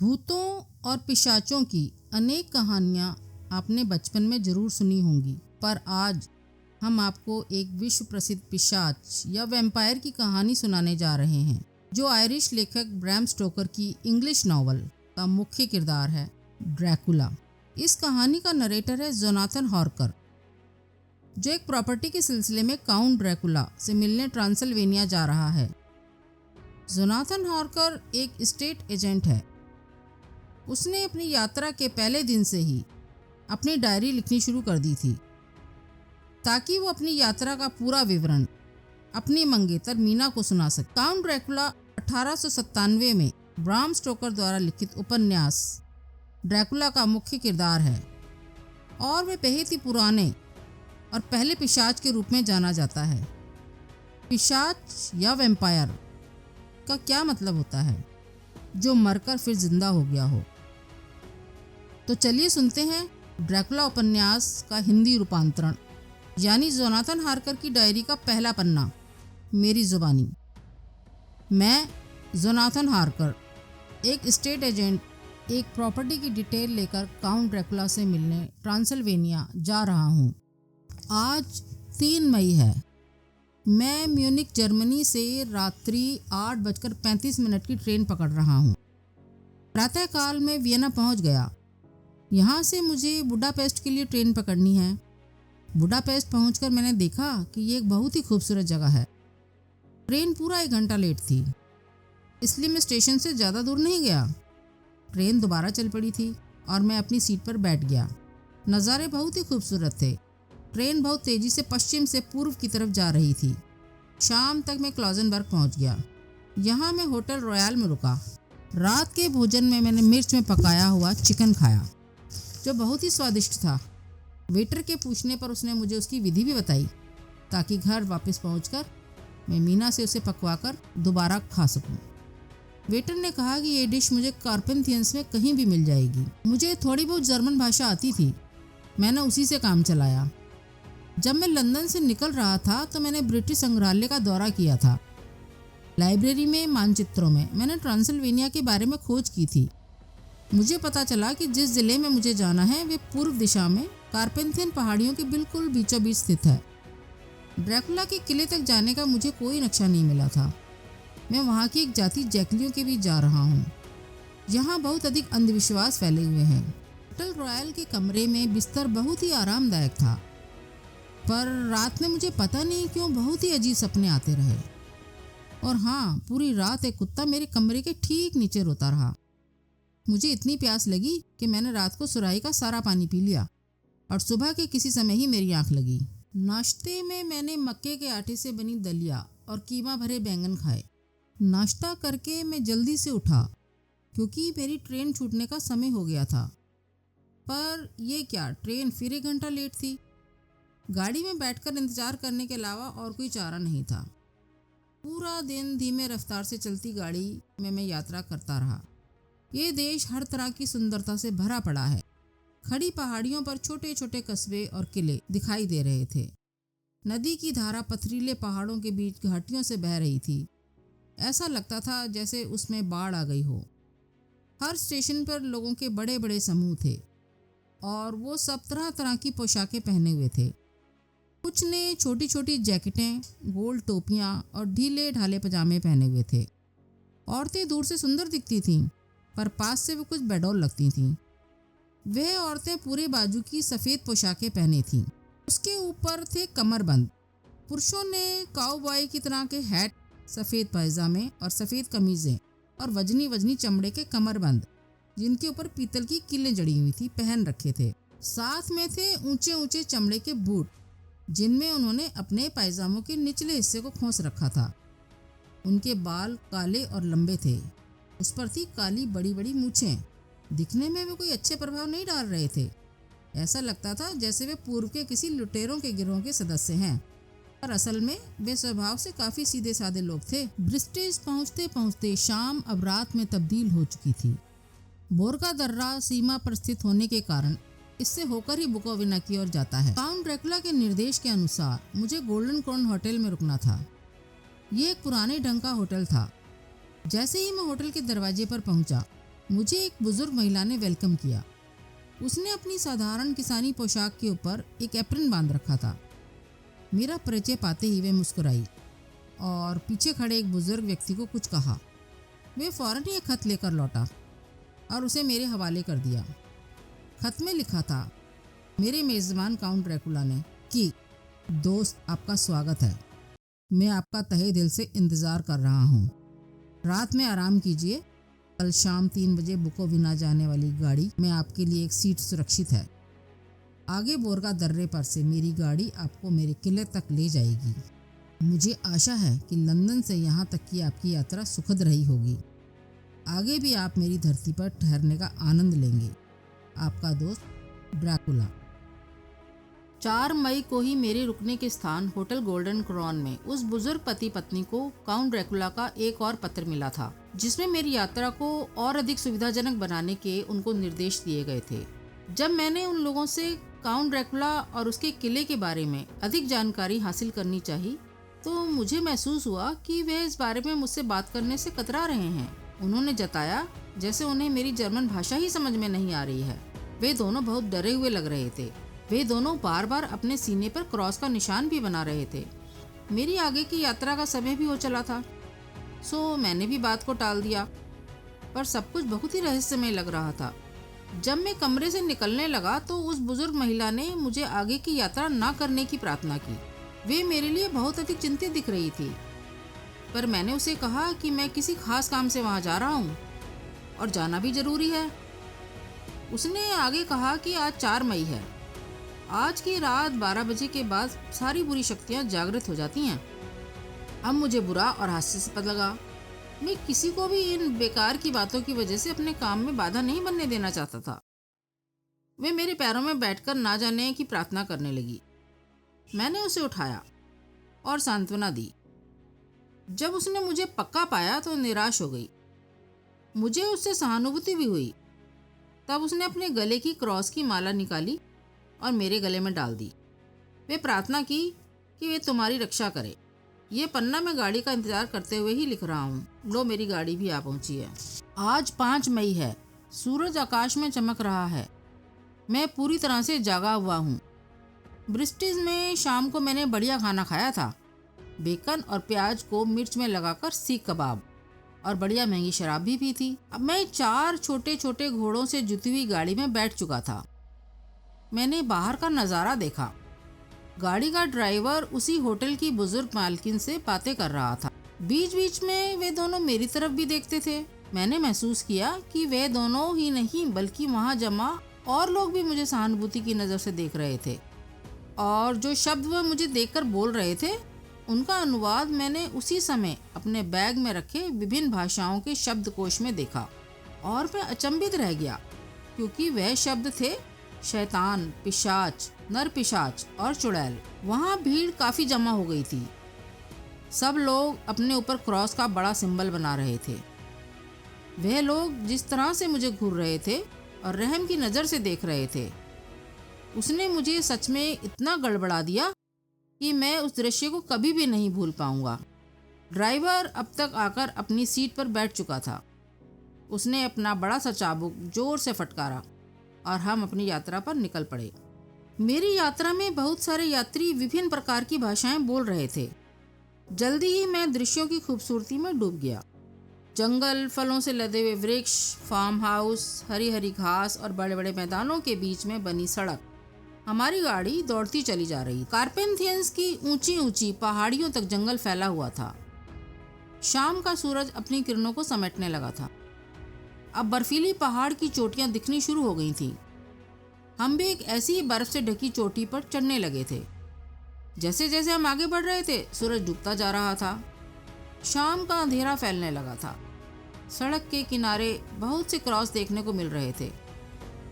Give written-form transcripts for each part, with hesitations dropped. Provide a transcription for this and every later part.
भूतों और पिशाचों की अनेक कहानियाँ आपने बचपन में जरूर सुनी होंगी, पर आज हम आपको एक विश्व प्रसिद्ध पिशाच या वैम्पायर की कहानी सुनाने जा रहे हैं, जो आयरिश लेखक ब्रैम स्टोकर की इंग्लिश नॉवल का मुख्य किरदार है, ड्रैकुला। इस कहानी का नरेटर है जोनाथन हार्कर, जो एक प्रॉपर्टी के सिलसिले में काउंट ड्रैकुला से मिलने ट्रांसिल्वेनिया जा रहा है। जोनाथन हार्कर एक स्टेट एजेंट है। उसने अपनी यात्रा के पहले दिन से ही अपनी डायरी लिखनी शुरू कर दी थी, ताकि वो अपनी यात्रा का पूरा विवरण अपनी मंगेतर मीना को सुना सके। काउंट ड्रैकुला 1897 में ब्राम स्टोकर द्वारा लिखित उपन्यास ड्रैकुला का मुख्य किरदार है, और वे बेहद ही पुराने और पहले पिशाच के रूप में जाना जाता है। पिशाच या वैम्पायर का क्या मतलब होता है? जो मरकर फिर जिंदा हो गया हो। तो चलिए सुनते हैं ड्रैकुला उपन्यास का हिंदी रूपांतरण, यानी जोनाथन हार्कर की डायरी का पहला पन्ना, मेरी जुबानी। मैं जोनाथन हार्कर, एक स्टेट एजेंट, एक प्रॉपर्टी की डिटेल लेकर काउंट ड्रैकुला से मिलने ट्रांसिल्वेनिया जा रहा हूँ। आज 3 मई है। मैं म्यूनिक जर्मनी से रात्रि 8:35 की ट्रेन पकड़ रहा हूँ। प्रातःकाल में वियना पहुँच गया। यहाँ से मुझे बुडापेस्ट के लिए ट्रेन पकड़नी है। बुडापेस्ट पहुँचकर मैंने देखा कि ये एक बहुत ही खूबसूरत जगह है। ट्रेन पूरा 1 घंटा लेट थी, इसलिए मैं स्टेशन से ज़्यादा दूर नहीं गया। ट्रेन दोबारा चल पड़ी थी और मैं अपनी सीट पर बैठ गया। नज़ारे बहुत ही खूबसूरत थे। ट्रेन बहुत तेज़ी से पश्चिम से पूर्व की तरफ जा रही थी। शाम तक मैं क्लॉजनबर्ग पहुंच गया। यहाँ मैं होटल रॉयल में रुका। रात के भोजन में मैंने मिर्च में पकाया हुआ चिकन खाया, जो बहुत ही स्वादिष्ट था। वेटर के पूछने पर उसने मुझे उसकी विधि भी बताई, ताकि घर वापस पहुंचकर मैं मीना से उसे पकवाकर दोबारा खा सकूं। वेटर ने कहा कि ये डिश मुझे कार्पेंथियंस में कहीं भी मिल जाएगी। मुझे थोड़ी बहुत जर्मन भाषा आती थी, मैंने उसी से काम चलाया। जब मैं लंदन से निकल रहा था तो मैंने ब्रिटिश संग्रहालय का दौरा किया था। लाइब्रेरी में मानचित्रों में मैंने ट्रांसिल्वेनिया के बारे में खोज की थी। मुझे पता चला कि जिस जिले में मुझे जाना है वे पूर्व दिशा में कार्पेंथियन पहाड़ियों के बिल्कुल बीचों बीच स्थित है। ड्रैकुला के किले तक जाने का मुझे कोई नक्शा नहीं मिला था। मैं वहाँ की एक जाति जैकलियों के बीच जा रहा हूँ। यहाँ बहुत अधिक अंधविश्वास फैले हुए हैं। होटल रॉयल के कमरे में बिस्तर बहुत ही आरामदायक था, पर रात में मुझे पता नहीं क्यों बहुत ही अजीब सपने आते रहे। और हाँ, पूरी रात एक कुत्ता मेरे कमरे के ठीक नीचे रोता रहा। मुझे इतनी प्यास लगी कि मैंने रात को सुराही का सारा पानी पी लिया, और सुबह के किसी समय ही मेरी आंख लगी। नाश्ते में मैंने मक्के के आटे से बनी दलिया और कीमा भरे बैंगन खाए। नाश्ता करके मैं जल्दी से उठा, क्योंकि मेरी ट्रेन छूटने का समय हो गया था। पर यह क्या, ट्रेन फिर 1 घंटा लेट थी। गाड़ी में बैठकर इंतजार करने के अलावा और कोई चारा नहीं था। पूरा दिन धीमे रफ्तार से चलती गाड़ी में मैं यात्रा करता रहा। ये देश हर तरह की सुंदरता से भरा पड़ा है। खड़ी पहाड़ियों पर छोटे छोटे कस्बे और किले दिखाई दे रहे थे। नदी की धारा पथरीले पहाड़ों के बीच घाटियों से बह रही थी। ऐसा लगता था जैसे उसमें बाढ़ आ गई हो। हर स्टेशन पर लोगों के बड़े बड़े समूह थे, और वो सब तरह तरह की पोशाकें पहने हुए थे। कुछ ने छोटी छोटी जैकेटें, गोल टोपियां और ढीले ढाले पजामे पहने हुए थे। औरतें दूर से सुंदर दिखती थीं, पर पास से वो कुछ बेडौल लगती थीं। वह औरतें पूरे बाजू की सफ़ेद पोशाकें पहनी थीं। उसके ऊपर थे कमरबंद। पुरुषों ने काउबॉय की तरह के हैट, सफ़ेद पायजामे और सफ़ेद कमीज़ें, और वजनी वजनी चमड़े के कमरबंद, जिनके ऊपर पीतल की कीलें जड़ी हुई थी, पहन रखे थे। साथ में थे ऊंचे ऊंचे चमड़े के बूट, जिनमें उन्होंने अपने पायजामों के निचले हिस्से को खोस रखा था। उनके बाल काले और लंबे थे। उस पर थी काली बड़ी बड़ी मूछें। दिखने में वे कोई अच्छे प्रभाव नहीं डाल रहे थे। ऐसा लगता था जैसे वे पूर्व के किसी लुटेरों के गिरोह के सदस्य हैं, पर असल में वे स्वभाव से काफ़ी सीधे साधे लोग थे। ब्रिस्टेज पहुँचते पहुँचते शाम अब रात में तब्दील हो चुकी थी। बोरका दर्रा सीमा पर स्थित होने के कारण इससे होकर ही बुकोविना की ओर जाता है। काउंट ड्रैकुला के निर्देश के अनुसार मुझे गोल्डन क्राउन होटल में रुकना था। ये एक पुराने ढंग का होटल था। जैसे ही मैं होटल के दरवाजे पर पहुंचा, मुझे एक बुजुर्ग महिला ने वेलकम किया। उसने अपनी साधारण किसानी पोशाक के ऊपर एक एप्रन बांध रखा था। मेरा परिचय पाते ही वे मुस्कुराई और पीछे खड़े एक बुजुर्ग व्यक्ति को कुछ कहा। वे फौरन ही एक खत लेकर लौटा और उसे मेरे हवाले कर दिया। खत में लिखा था, मेरे मेज़बान काउंट ड्रैकुला ने, कि दोस्त, आपका स्वागत है। मैं आपका तहे दिल से इंतज़ार कर रहा हूँ। रात में आराम कीजिए। कल शाम 3 बजे बुकोविना जाने वाली गाड़ी में आपके लिए एक सीट सुरक्षित है। आगे बोरगा दर्रे पर से मेरी गाड़ी आपको मेरे किले तक ले जाएगी। मुझे आशा है कि लंदन से यहाँ तक की आपकी यात्रा सुखद रही होगी। आगे भी आप मेरी धरती पर ठहरने का आनंद लेंगे। आपका दोस्त ड्रैकुला। 4 मई को ही मेरे रुकने के स्थान होटल गोल्डन क्रॉन में उस बुजुर्ग पति पत्नी को काउंट ड्रैकुला का एक और पत्र मिला था, जिसमें मेरी यात्रा को और अधिक सुविधाजनक बनाने के उनको निर्देश दिए गए थे। जब मैंने उन लोगों से काउंट ड्रैकुला और उसके किले के बारे में अधिक जानकारी हासिल करनी चाहिए, तो मुझे महसूस हुआ कि वे इस बारे में मुझसे बात करने से कतरा रहे हैं। उन्होंने जताया जैसे उन्हें मेरी जर्मन भाषा ही समझ में नहीं आ रही है। वे दोनों बहुत डरे हुए लग रहे थे। वे दोनों बार बार अपने सीने पर क्रॉस का निशान भी बना रहे थे। मेरी आगे की यात्रा का समय भी हो चला था, सो मैंने भी बात को टाल दिया। पर सब कुछ बहुत ही रहस्यमय लग रहा था। जब मैं कमरे से निकलने लगा तो उस बुजुर्ग महिला ने मुझे आगे की यात्रा ना करने की प्रार्थना की। वे मेरे लिए बहुत अधिक चिंतित दिख रही थी, पर मैंने उसे कहा कि मैं किसी खास काम से वहाँ जा रहा हूँ और जाना भी जरूरी है। उसने आगे कहा कि आज 4 मई है। आज की रात 12 बजे के बाद सारी बुरी शक्तियाँ जागृत हो जाती हैं। अब मुझे बुरा और हास्यास्पद लगा। मैं किसी को भी इन बेकार की बातों की वजह से अपने काम में बाधा नहीं बनने देना चाहता था। वे मेरे पैरों में बैठकर ना जाने की प्रार्थना करने लगी। मैंने उसे उठाया और सांत्वना दी। जब उसने मुझे पक्का पाया तो निराश हो गई। मुझे उससे सहानुभूति भी हुई। तब उसने अपने गले की क्रॉस की माला निकाली और मेरे गले में डाल दी। वे प्रार्थना की कि वे तुम्हारी रक्षा करे। ये पन्ना मैं गाड़ी का इंतजार करते हुए ही लिख रहा हूँ। लो, मेरी गाड़ी भी आ पहुँची है। आज 5 मई है। सूरज आकाश में चमक रहा है। मैं पूरी तरह से जागा हुआ हूँ। ब्रिस्टीज में शाम को मैंने बढ़िया खाना खाया था। बेकन और प्याज को मिर्च में लगाकर सीख कबाब और बढ़िया महंगी शराब भी पी थी। अब मैं 4 छोटे छोटे घोड़ों से जुती हुई गाड़ी में बैठ चुका था। मैंने बाहर का नज़ारा देखा। गाड़ी का ड्राइवर उसी होटल की बुजुर्ग मालकिन से बातें कर रहा था। बीच बीच में वे दोनों मेरी तरफ भी देखते थे। मैंने महसूस किया कि वे दोनों ही नहीं बल्कि वहाँ जमा और लोग भी मुझे सहानुभूति की नज़र से देख रहे थे, और जो शब्द वह मुझे देखकर बोल रहे थे उनका अनुवाद मैंने उसी समय अपने बैग में रखे विभिन्न भाषाओं के शब्दकोश में देखा। और मैं अचंभित रह गया, क्योंकि वह शब्द थे शैतान, पिशाच, नर पिशाच और चुड़ैल। वहाँ भीड़ काफ़ी जमा हो गई थी। सब लोग अपने ऊपर क्रॉस का बड़ा सिंबल बना रहे थे। वह लोग जिस तरह से मुझे घूर रहे थे और रहम की नज़र से देख रहे थे, उसने मुझे सच में इतना गड़बड़ा दिया कि मैं उस दृश्य को कभी भी नहीं भूल पाऊंगा। ड्राइवर अब तक आकर अपनी सीट पर बैठ चुका था। उसने अपना बड़ा सा चाबुक जोर से फटकारा और हम अपनी यात्रा पर निकल पड़े। मेरी यात्रा में बहुत सारे यात्री विभिन्न प्रकार की भाषाएं बोल रहे थे। जल्दी ही मैं दृश्यों की खूबसूरती में डूब गया। जंगल, फलों से लदे हुए वृक्ष, फार्म हाउस, हरी हरी घास और बड़े बड़े मैदानों के बीच में बनी सड़क। हमारी गाड़ी दौड़ती चली जा रही। कारपेंथियंस की ऊंची ऊंची पहाड़ियों तक जंगल फैला हुआ था। शाम का सूरज अपनी किरणों को समेटने लगा था। अब बर्फीली पहाड़ की चोटियां दिखनी शुरू हो गई थीं। हम भी एक ऐसी ही बर्फ से ढकी चोटी पर चढ़ने लगे थे। जैसे जैसे हम आगे बढ़ रहे थे, सूरज डूबता जा रहा था। शाम का अंधेरा फैलने लगा था। सड़क के किनारे बहुत से क्रॉस देखने को मिल रहे थे।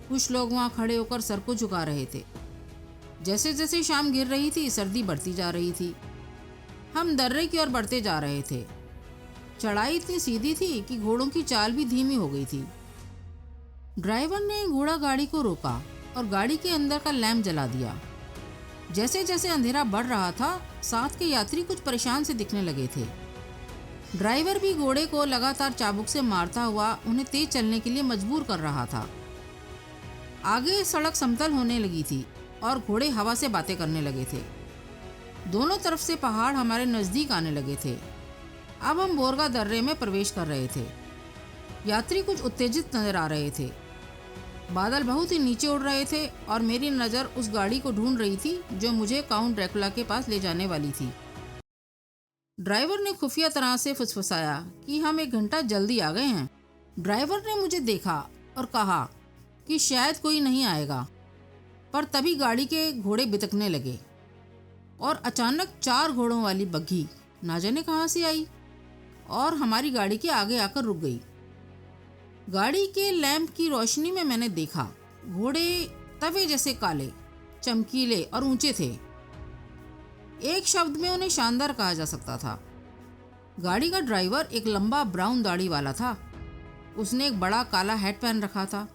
कुछ लोग वहाँ खड़े होकर सर को झुका रहे थे। जैसे जैसे शाम घिर रही थी, सर्दी बढ़ती जा रही थी। हम दर्रे की ओर बढ़ते जा रहे थे। चढ़ाई इतनी सीधी थी कि घोड़ों की चाल भी धीमी हो गई थी। ड्राइवर ने घोड़ा गाड़ी को रोका और गाड़ी के अंदर का लैंप जला दिया। जैसे जैसे अंधेरा बढ़ रहा था, साथ के यात्री कुछ परेशान से दिखने लगे थे। ड्राइवर भी घोड़े को लगातार चाबुक से मारता हुआ उन्हें तेज चलने के लिए मजबूर कर रहा था। आगे सड़क समतल होने लगी थी और घोड़े हवा से बातें करने लगे थे। दोनों तरफ से पहाड़ हमारे नज़दीक आने लगे थे। अब हम बोरगा दर्रे में प्रवेश कर रहे थे। यात्री कुछ उत्तेजित नजर आ रहे थे। बादल बहुत ही नीचे उड़ रहे थे और मेरी नज़र उस गाड़ी को ढूंढ रही थी जो मुझे काउंट ड्रैकुला के पास ले जाने वाली थी। ड्राइवर ने खुफिया तरह से फुसफुसाया कि हम 1 घंटा जल्दी आ गए हैं। ड्राइवर ने मुझे देखा और कहा कि शायद कोई नहीं आएगा, पर तभी गाड़ी के घोड़े बितकने लगे और अचानक 4 घोड़ों वाली बग्घी ना जाने कहाँ से आई और हमारी गाड़ी के आगे आकर रुक गई। गाड़ी के लैंप की रोशनी में मैंने देखा घोड़े तवे जैसे काले, चमकीले और ऊंचे थे। एक शब्द में उन्हें शानदार कहा जा सकता था। गाड़ी का ड्राइवर एक लंबा ब्राउन दाढ़ी वाला था। उसने एक बड़ा काला हैट पहन रखा था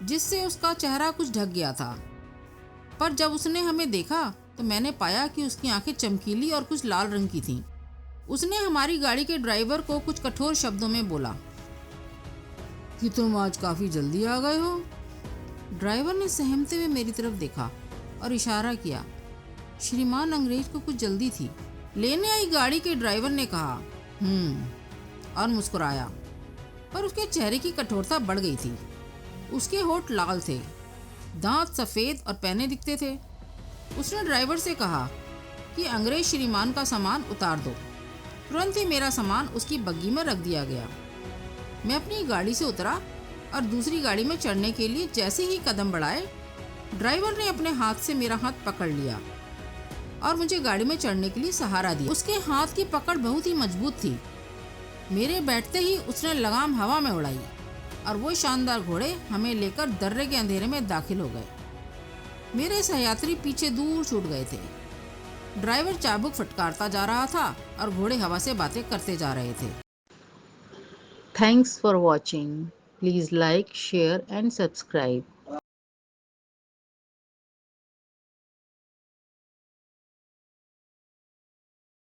जिससे उसका चेहरा कुछ ढक गया था, पर जब उसने हमें देखा तो मैंने पाया कि उसकी आंखें चमकीली और कुछ लाल रंग की थीं। उसने हमारी गाड़ी के ड्राइवर को कुछ कठोर शब्दों में बोला कि तुम आज काफ़ी जल्दी आ गए हो। ड्राइवर ने सहमते हुए मेरी तरफ देखा और इशारा किया। श्रीमान अंग्रेज को कुछ जल्दी थी। लेने आई गाड़ी के ड्राइवर ने कहा और मुस्कुराया, पर उसके चेहरे की कठोरता बढ़ गई थी। उसके होठ लाल थे, दांत सफ़ेद और पैने दिखते थे। उसने ड्राइवर से कहा कि अंग्रेज श्रीमान का सामान उतार दो। तुरंत ही मेरा सामान उसकी बग्गी में रख दिया गया। मैं अपनी गाड़ी से उतरा और दूसरी गाड़ी में चढ़ने के लिए जैसे ही कदम बढ़ाए, ड्राइवर ने अपने हाथ से मेरा हाथ पकड़ लिया और मुझे गाड़ी में चढ़ने के लिए सहारा दिया। उसके हाथ की पकड़ बहुत ही मजबूत थी। मेरे बैठते ही उसने लगाम हवा में उड़ाई और वो शानदार घोड़े हमें लेकर दर्रे के अंधेरे में दाखिल हो गए। मेरे सहयात्री पीछे दूर छूट गए थे। ड्राइवर चाबुक फटकारता जा रहा था और घोड़े हवा से बातें करते जा रहे थे। Thanks for watching. Please like, share and subscribe.